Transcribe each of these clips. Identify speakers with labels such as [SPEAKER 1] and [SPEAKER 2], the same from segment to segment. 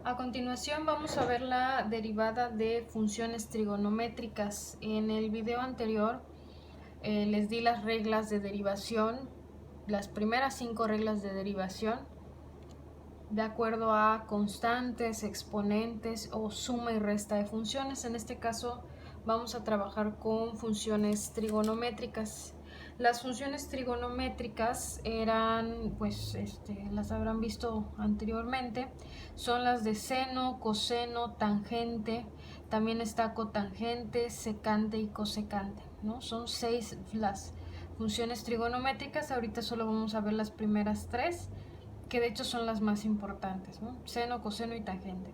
[SPEAKER 1] A continuación vamos a ver la derivada de funciones trigonométricas. En el video anterior les di las reglas de derivación, las primeras 5 reglas de derivación, de acuerdo a constantes, exponentes o suma y resta de funciones. En este caso vamos a trabajar con funciones trigonométricas. Las funciones trigonométricas eran, las habrán visto anteriormente, son las de seno, coseno, tangente, también está cotangente, secante y cosecante, ¿no? Son 6 las funciones trigonométricas. Ahorita solo vamos a ver las primeras 3, que de hecho son las más importantes, ¿no? Seno, coseno y tangente.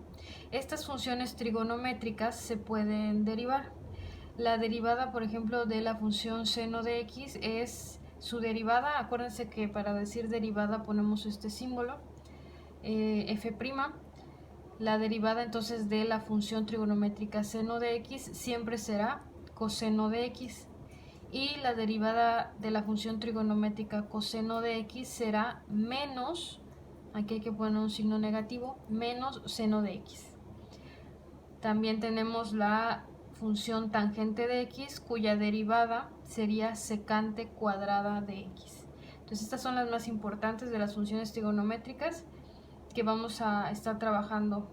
[SPEAKER 1] Estas funciones trigonométricas se pueden derivar. La derivada, por ejemplo, de la función seno de x es su derivada. Acuérdense que para decir derivada ponemos este símbolo, f'. La derivada entonces de la función trigonométrica seno de x siempre será coseno de x. Y la derivada de la función trigonométrica coseno de x será menos, aquí hay que poner un signo negativo, menos seno de x. También tenemos la función tangente de x, cuya derivada sería secante cuadrada de x. Entonces estas son las más importantes de las funciones trigonométricas que vamos a estar trabajando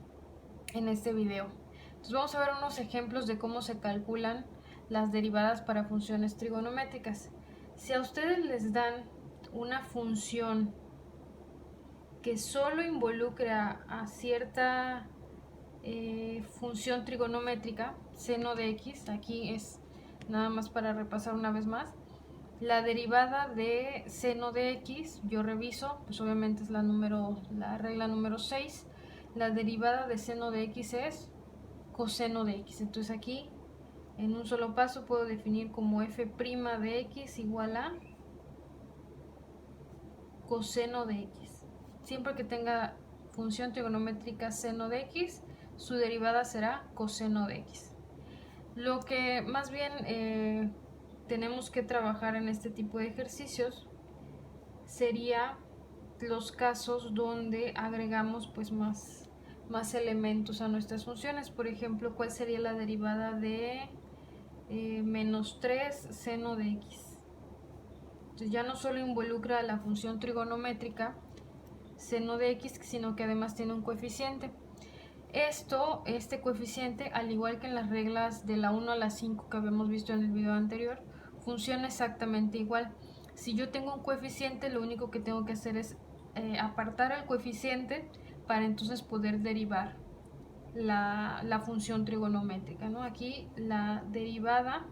[SPEAKER 1] en este video. Entonces vamos a ver unos ejemplos de cómo se calculan las derivadas para funciones trigonométricas. Si a ustedes les dan una función que solo involucra a cierta función trigonométrica, seno de x, aquí es nada más para repasar una vez más, la derivada de seno de x, yo reviso, pues obviamente es la regla número 6, la derivada de seno de x es coseno de x. Entonces aquí en un solo paso puedo definir como f' de x igual a coseno de x. Siempre que tenga función trigonométrica seno de x, su derivada será coseno de x. Lo que más bien tenemos que trabajar en este tipo de ejercicios sería los casos donde agregamos pues más elementos a nuestras funciones. Por ejemplo, ¿cuál sería la derivada de menos 3 seno de x? Entonces ya no solo involucra la función trigonométrica seno de x, sino que además tiene un coeficiente. Este coeficiente, al igual que en las reglas de la 1 a la 5 que habíamos visto en el video anterior, funciona exactamente igual. Si yo tengo un coeficiente, lo único que tengo que hacer es apartar el coeficiente para entonces poder derivar la función trigonométrica, ¿no? Aquí la derivada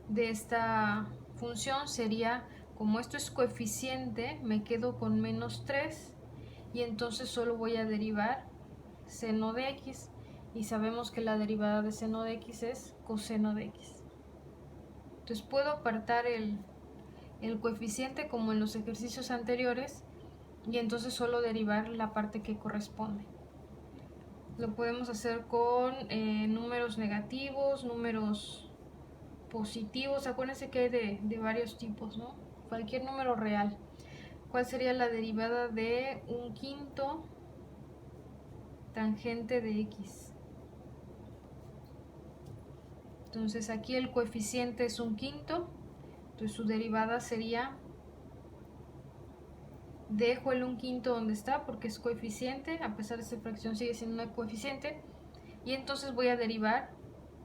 [SPEAKER 1] de esta función sería, como esto es coeficiente, me quedo con menos 3 y entonces solo voy a derivar seno de x, y sabemos que la derivada de seno de x es coseno de x. Entonces puedo apartar el coeficiente como en los ejercicios anteriores y entonces solo derivar la parte que corresponde. Lo podemos hacer con números negativos, números positivos. Acuérdense que hay de varios tipos, ¿no? Cualquier número real. ¿Cuál sería la derivada de un quinto tangente de x? Entonces aquí el coeficiente es un quinto, entonces su derivada sería, dejo el un quinto donde está porque es coeficiente, a pesar de esta fracción sigue siendo una coeficiente, y entonces voy a derivar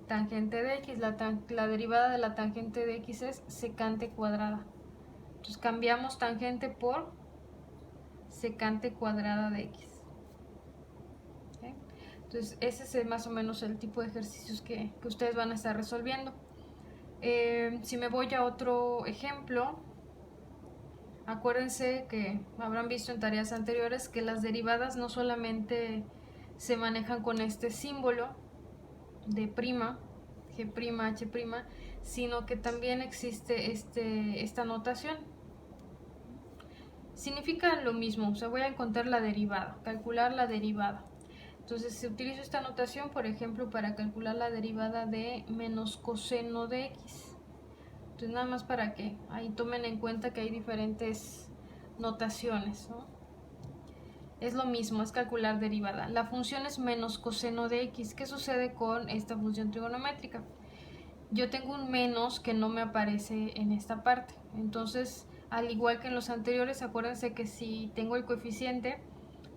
[SPEAKER 1] tangente de x. La derivada de la tangente de x es secante cuadrada. Entonces cambiamos tangente por secante cuadrada de x. ¿Okay? Entonces ese es más o menos el tipo de ejercicios que ustedes van a estar resolviendo. Si me voy a otro ejemplo, acuérdense que habrán visto en tareas anteriores que las derivadas no solamente se manejan con este símbolo de prima, g', h', sino que también existe esta notación. Significa lo mismo, o sea, voy a encontrar la derivada, calcular la derivada. Entonces, si utilizo esta notación, por ejemplo, para calcular la derivada de menos coseno de x. Entonces, nada más para que ahí tomen en cuenta que hay diferentes notaciones, ¿no? es lo mismo, es calcular derivada. La función es menos coseno de x. ¿Qué sucede con esta función trigonométrica? Yo tengo un menos que no me aparece en esta parte. Entonces, al igual que en los anteriores, acuérdense que si tengo el coeficiente,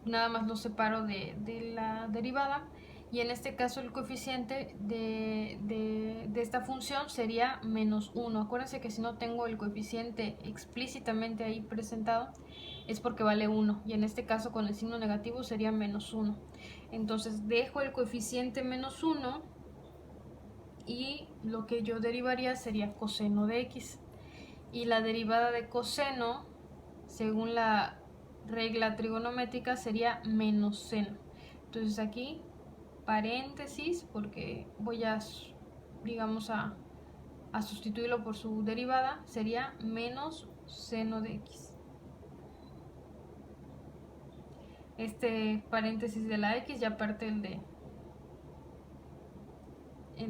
[SPEAKER 1] nada más lo separo de la derivada. Y en este caso el coeficiente de esta función sería menos 1. Acuérdense que si no tengo el coeficiente explícitamente ahí presentado, es porque vale 1. Y en este caso con el signo negativo sería menos 1. Entonces dejo el coeficiente menos 1 y lo que yo derivaría sería coseno de x. Y la derivada de coseno, según la regla trigonométrica, sería menos seno. Entonces aquí paréntesis, porque voy a, digamos, a sustituirlo por su derivada, sería menos seno de x. Este paréntesis de la x ya parte el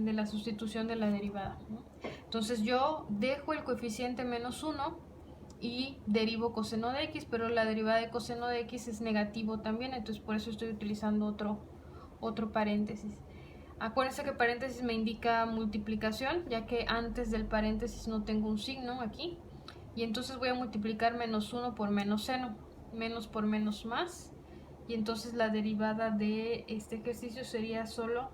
[SPEAKER 1] de la sustitución de la derivada, ¿no? Entonces yo dejo el coeficiente menos 1 y derivo coseno de x, pero la derivada de coseno de x es negativo también, entonces por eso estoy utilizando otro paréntesis. Acuérdense que paréntesis me indica multiplicación, ya que antes del paréntesis no tengo un signo aquí, y entonces voy a multiplicar menos 1 por menos seno, menos por menos más, y entonces la derivada de este ejercicio sería solo,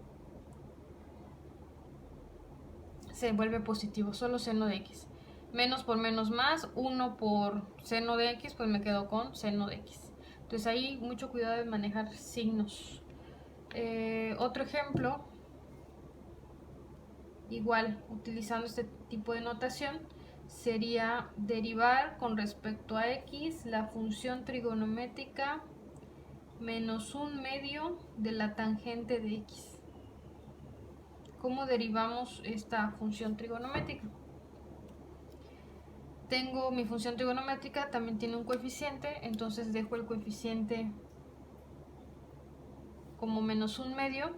[SPEAKER 1] se vuelve positivo, solo seno de x. Menos por menos más, 1 por seno de x, pues me quedo con seno de x. Entonces ahí mucho cuidado de manejar signos. Otro ejemplo, igual utilizando este tipo de notación, sería derivar con respecto a x la función trigonométrica menos 1/2 de la tangente de x. ¿Cómo derivamos esta función trigonométrica? Tengo mi función trigonométrica, también tiene un coeficiente, entonces dejo el coeficiente como menos 1/2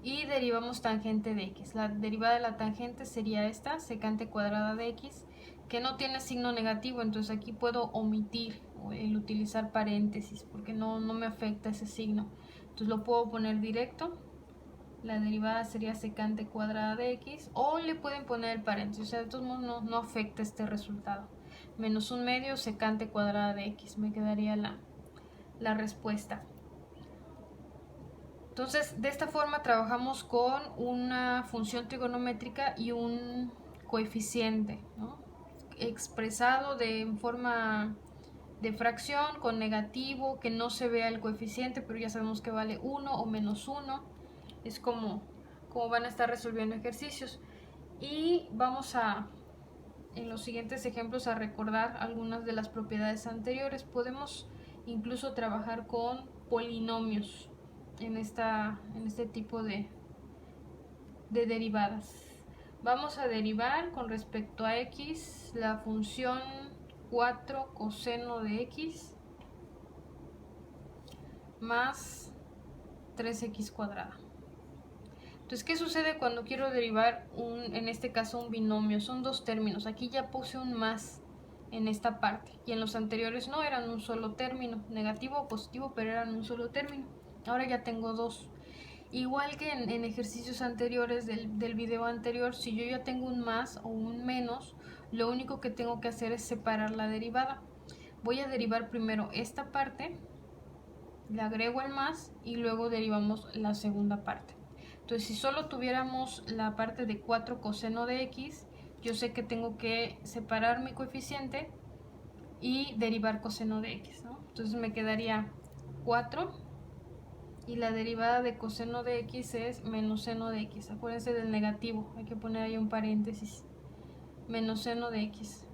[SPEAKER 1] y derivamos tangente de x. La derivada de la tangente sería esta, secante cuadrada de x, que no tiene signo negativo, entonces aquí puedo omitir el utilizar paréntesis porque no me afecta ese signo. Entonces lo puedo poner directo. La derivada sería secante cuadrada de x, o le pueden poner el paréntesis, o sea, de todos modos no afecta este resultado. Menos 1/2 secante cuadrada de x, me quedaría la respuesta. Entonces, de esta forma trabajamos con una función trigonométrica y un coeficiente, ¿no? Expresado de forma de fracción con negativo, que no se vea el coeficiente, pero ya sabemos que vale 1 o menos 1. Es como van a estar resolviendo ejercicios. Y vamos en los siguientes ejemplos, a recordar algunas de las propiedades anteriores. Podemos incluso trabajar con polinomios en este tipo de derivadas. Vamos a derivar con respecto a x la función 4 coseno de x más 3x cuadrada. Entonces, ¿qué sucede cuando quiero derivar en este caso un binomio? Son dos términos. Aquí ya puse un más en esta parte y en los anteriores no, eran un solo término, negativo o positivo, pero eran un solo término. Ahora ya tengo dos. Igual que en ejercicios anteriores del video anterior, si yo ya tengo un más o un menos, lo único que tengo que hacer es separar la derivada. Voy a derivar primero esta parte, le agrego el más y luego derivamos la segunda parte. Entonces, si solo tuviéramos la parte de 4 coseno de x, yo sé que tengo que separar mi coeficiente y derivar coseno de x, ¿no? Entonces me quedaría 4 y la derivada de coseno de x es menos seno de x. Acuérdense del negativo, hay que poner ahí un paréntesis. Menos seno de x.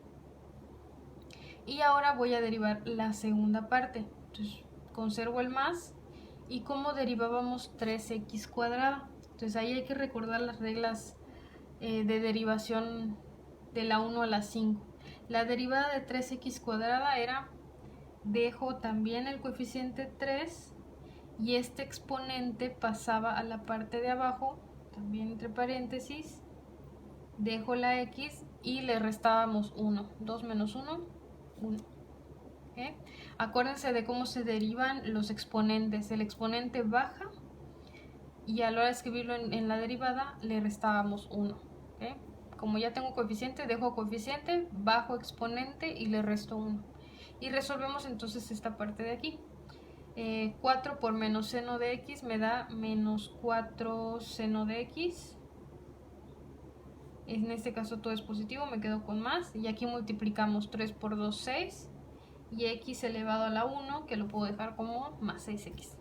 [SPEAKER 1] Y ahora voy a derivar la segunda parte. Entonces conservo el más. ¿Y cómo derivábamos 3x cuadrada? Entonces ahí hay que recordar las reglas de derivación de la 1 a la 5. La derivada de 3x cuadrada era, dejo también el coeficiente 3 y este exponente pasaba a la parte de abajo, también entre paréntesis, dejo la x y le restábamos 1. 2 menos 1, 1. ¿okay? Acuérdense de cómo se derivan los exponentes. El exponente baja y a la hora de escribirlo en la derivada le restábamos 1. ¿Okay? Como ya tengo coeficiente, dejo coeficiente, bajo exponente y le resto 1. Y resolvemos entonces esta parte de aquí. 4 por menos seno de x me da menos 4 seno de x. En este caso todo es positivo, me quedo con más. Y aquí multiplicamos 3 por 2, 6. Y x elevado a la 1, que lo puedo dejar como más 6x.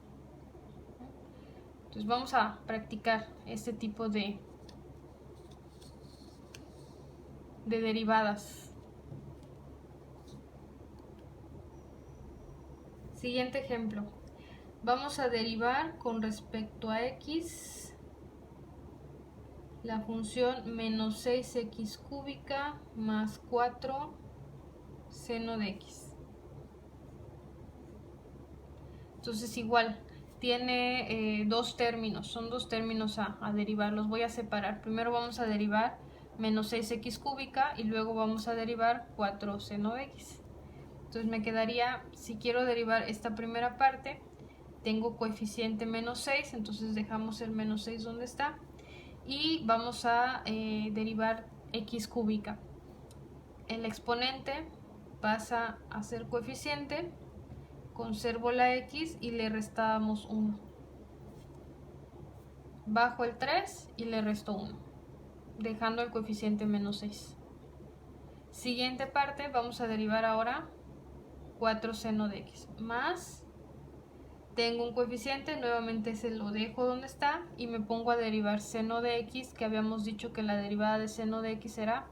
[SPEAKER 1] Entonces vamos a practicar este tipo de derivadas. Siguiente ejemplo. Vamos a derivar con respecto a x la función menos 6x cúbica más 4 seno de x. Entonces igual, tiene dos términos, son dos términos a derivar, los voy a separar. Primero vamos a derivar menos 6x cúbica y luego vamos a derivar 4 seno de x. Entonces me quedaría, si quiero derivar esta primera parte, tengo coeficiente menos 6, entonces dejamos el menos 6 donde está. Y vamos a derivar x cúbica. El exponente pasa a ser coeficiente, conservo la x y le restamos 1. Bajo el 3 y le resto 1, dejando el coeficiente menos 6. Siguiente parte, vamos a derivar ahora 4 seno de x más, tengo un coeficiente, nuevamente se lo dejo donde está y me pongo a derivar seno de x, que habíamos dicho que la derivada de seno de x era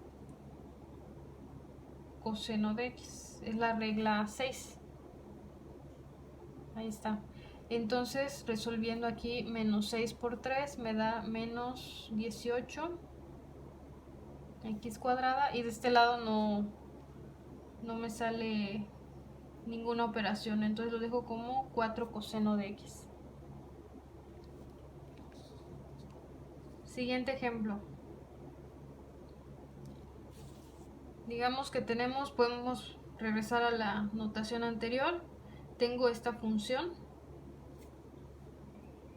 [SPEAKER 1] coseno de x, es la regla 6. Ahí está. Entonces resolviendo aquí menos 6 por 3 me da menos 18 x cuadrada, y de este lado no me sale ninguna operación, entonces lo dejo como 4 coseno de x. Siguiente ejemplo. Digamos que podemos regresar a la notación anterior. Tengo esta función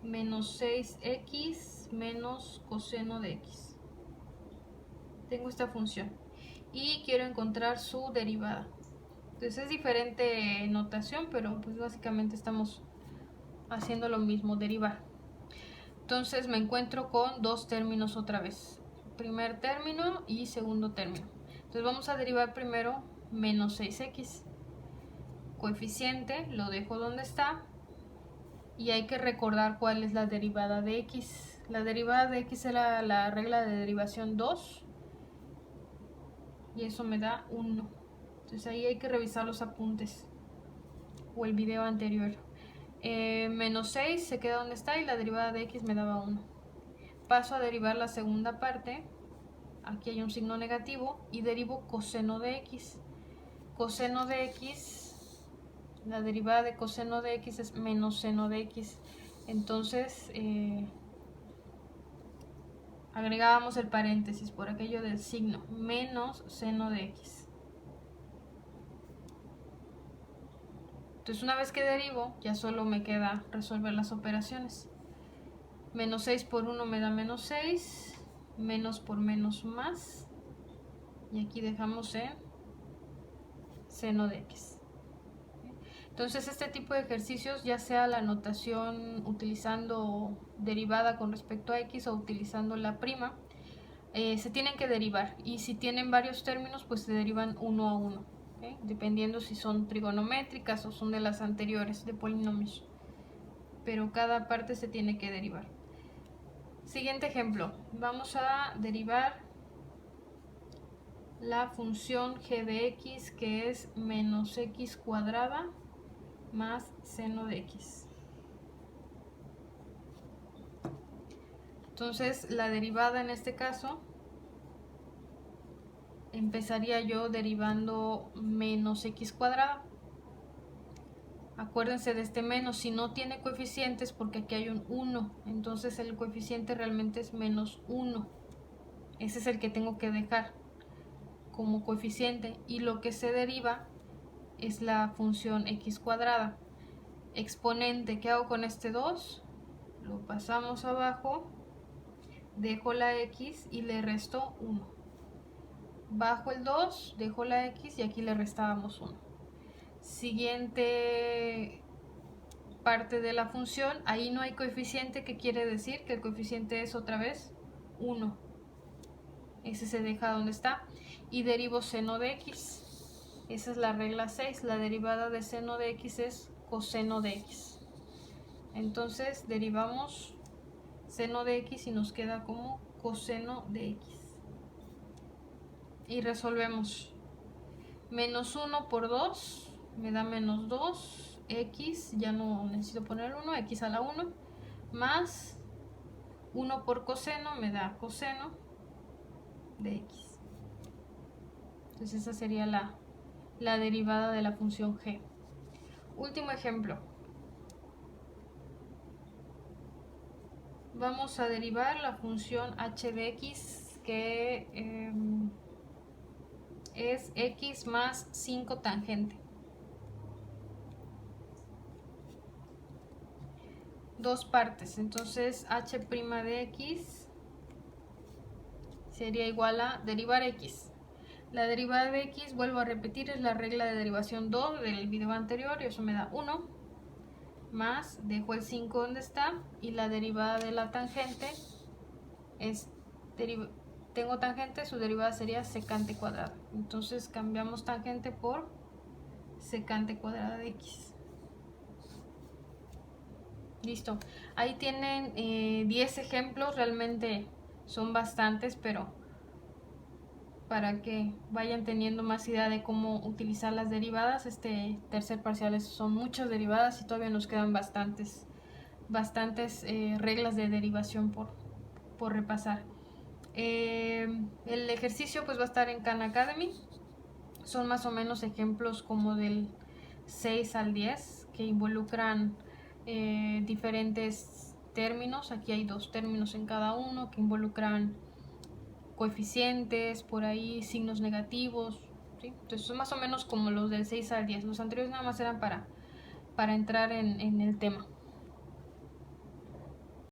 [SPEAKER 1] menos 6x menos coseno de x. Tengo esta función y quiero encontrar su derivada. Entonces es diferente notación, pero pues básicamente estamos haciendo lo mismo, derivar. Entonces me encuentro con dos términos otra vez, primer término y segundo término. Entonces vamos a derivar primero menos 6x. Coeficiente lo dejo donde está y hay que recordar cuál es la derivada de x. La derivada de x era la regla de derivación 2 y eso me da 1. Entonces ahí hay que revisar los apuntes o el video anterior. Menos 6 se queda donde está y la derivada de x me daba 1. Paso a derivar la segunda parte. Aquí hay un signo negativo y derivo coseno de x. Coseno de x, la derivada de coseno de x es menos seno de x. Entonces agregábamos el paréntesis por aquello del signo, menos seno de x. Entonces una vez que derivo, ya solo me queda resolver las operaciones. Menos 6 por 1 me da menos 6, menos por menos más, y aquí dejamos en seno de x. Entonces este tipo de ejercicios, ya sea la notación utilizando derivada con respecto a x o utilizando la prima, se tienen que derivar, y si tienen varios términos pues se derivan uno a uno, ¿okay? Dependiendo si son trigonométricas o son de las anteriores de polinomios, pero cada parte se tiene que derivar. Siguiente ejemplo, vamos a derivar la función g de x, que es menos x cuadrada más seno de x. Entonces la derivada en este caso, empezaría yo derivando menos x cuadrada. Acuérdense de este menos, si no tiene coeficientes, porque aquí hay un 1, entonces el coeficiente realmente es menos 1. Ese es el que tengo que dejar como coeficiente, y lo que se deriva es la función x cuadrada. Exponente, ¿qué hago con este 2? Lo pasamos abajo, dejo la x y le resto 1. Bajo el 2, dejo la x y aquí le restábamos 1. Siguiente parte de la función, ahí no hay coeficiente, que quiere decir que el coeficiente es otra vez 1. Ese se deja donde está. Y derivo seno de x. Esa es la regla 6. La derivada de seno de x es coseno de x. Entonces derivamos seno de x y nos queda como coseno de x. Y resolvemos. Menos 1 por 2 me da menos 2. X, ya no necesito poner 1, x a la 1. Más 1 por coseno me da coseno de x. Entonces esa sería la derivada de la función g. Último ejemplo. Vamos a derivar la función h de x, que es x más 5 tangente. Dos partes, entonces h' de x sería igual a derivar x. La derivada de x, vuelvo a repetir, es la regla de derivación 2 del video anterior y eso me da 1. Más, dejo el 5 donde está, y la derivada de la tangente es, tengo tangente, su derivada sería secante cuadrada. Entonces cambiamos tangente por secante cuadrada de x. Listo. Ahí tienen 10 ejemplos, realmente son bastantes, pero para que vayan teniendo más idea de cómo utilizar las derivadas. Este tercer parcial son muchas derivadas y todavía nos quedan bastantes reglas de derivación por repasar. El ejercicio pues va a estar en Khan Academy. Son más o menos ejemplos como del 6 al 10 que involucran diferentes términos. Aquí hay 2 términos en cada uno que involucran coeficientes, por ahí signos negativos, ¿sí? Entonces son más o menos como los del 6 al 10. Los anteriores nada más eran para entrar en el tema.